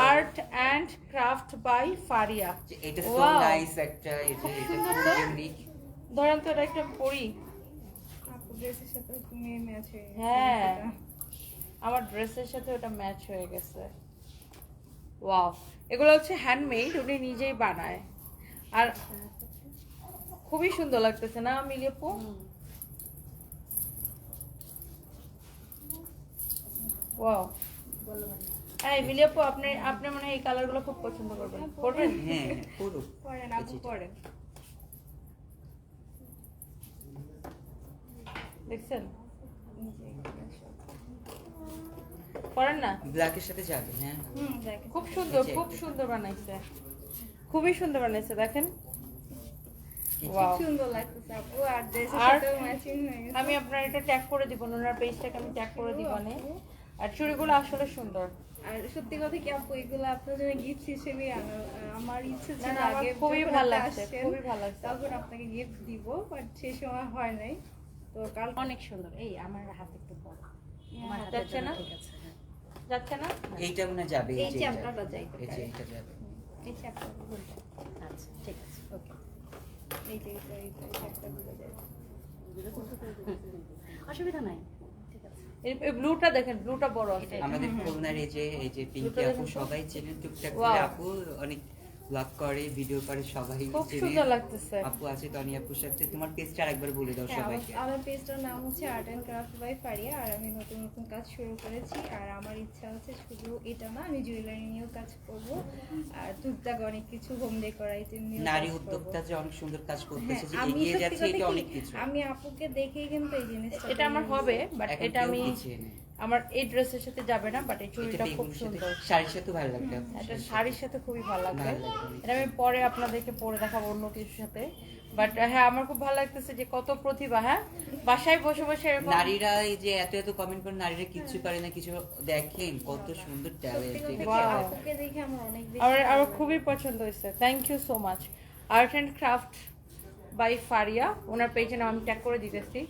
Art and craft by Faria. এটা so nice একটা, এটা ইউনিক। ধরেন তো এটা একটা পরি। আপু ড্রেসের সাথে তুমি ম্যাচ হয়ে গেছে। হ্যাঁ, আমার ড্রেসের সাথে ওটা ম্যাচ হয়ে গেছে। ওয়াও, এগুলো হচ্ছে হ্যান্ডমেড, উনি নিজেই বানায়। আর খুবই সুন্দর লাগতেছে না মিলিয়াপু? ওয়াও। এই মিলিয়াপু, আপনি আপনি মনে হয় এই কালারগুলো খুব পছন্দ করবেন, করবেন? হ্যাঁ পুরো পরেন আপু পরেন। দেখছেন? করেন না? ব্ল্যাকের সাথে যাবে। হ্যাঁ দেখ খুব সুন্দর, খুব সুন্দর বানাইছে, খুবই সুন্দর বানাইছে, দেখেন। ওয়াও, সুন্দর লাগতেছে আপু, আর ড্রেসের আর সাথে ম্যাচিং হয়ে গেছে। আমি আপনার এটা ট্যাগ করে দিব, ওনার পেজটাকে আমি ট্যাগ করে দিব নে। আর চুড়িগুলো আসলে সুন্দর। আর সত্যি কথা কি আপু, এগুলো আপনার জন্য গিফট হিসেবে আমার ইচ্ছে না ছিল না, আমার আগে খুবই যখন ভালো আপনি লাগছে, আসছেন, খুবই ভালো লাগছে। তখন আপনাকে গিফট দিব, বাট সেই সময় হয় নাই। তো কাল অনেক সুন্দর। এই আমার হাত একটু বড়, আমার হাতের যাচ্ছে জন্য না? ঠিক আছে। হ্যাঁ। যাচ্ছে না? এইটা মনে হয় যাবে, এই চ্যাপ্টারটা যাইতে এই যে পারে। এটা যাবে। এই চ্যাপ্টারটা আচ্ছা ঠিক আছে, ওকে। এই যে এই চ্যাপ্টারগুলো যায়। অসুবিধা নাই, ঠিক আছে। এই ব্লুটা দেখেন, ব্লুটা বড় আছে। আমাদের খুলনার এই যে পিঙ্কি দুটো আপু দেখুন তো। সবাই চেনেন, টুকটাক Wow. করে আপু অনেক ব্লগ করে, ভিডিও করে, সবাই খুব চেনে। সুন্দর লাগতেছে। আপু আছে তনি আপুর সাথে। তোমার পেজটা আরেকবার বলে দাও হ্যাঁ, সবাইকে। আমার পেজটার নাম হচ্ছে art and craft by Faria. আর আমি নতুন নতুন কাজ শুরু করেছি। আর আমার ইচ্ছা হচ্ছে শুধু এটা না, আমি জুয়েলারি নিয়েও কাজ করব, আর টুকটাক অনেক কিছু হোম ডেকোর আইটেম নিয়ে নারী উদ্যোক্তা যে অনেক সুন্দর কাজ করতেছে, যে আমি এগিয়ে সত্যি যাচ্ছে, কথা এটা কি, অনেক কিছু। আমি আপুকে দেখেই কিন্তু এই জিনিসটা এটা আমার হবে, বাট এখন এটা কেউ আমি পিছিয়ে নেই। আমার এই ড্রেসের সাথে যাবে না, বাট এই এটা চুড়িটা খুব বেগুনের সাথে, সুন্দর। শাড়ির সাথে ভালো লাগবে আপু। এটা শাড়ির সাথে খুবই ভালো লাগবে। ভালো লাগবে। এটা আমি পরে আপনাদেরকে পরে দেখাবো অন্য কিছুর সাথে। বাট হ্যাঁ, আমার খুব ভালো লাগতেছে যে কত প্রতিভা। হ্যাঁ, বাসায় বসে বসে এরকম নারীরা এই যে এত এত কমেন্ট করে, নারীরা কিচ্ছু পারে না, কিছু দেখেন কত সুন্দর সত্যি কথা ট্যালেন্ট। কি, Wow. আপুকে দেখে আমার অনেক বেশি আমার ভালো আমার লাগে। খুবই পছন্দ হয়েছে। Thank you so much. Art and craft by Faria, owner পেজে নাম আমি ট্যাগ করে দিতেছি।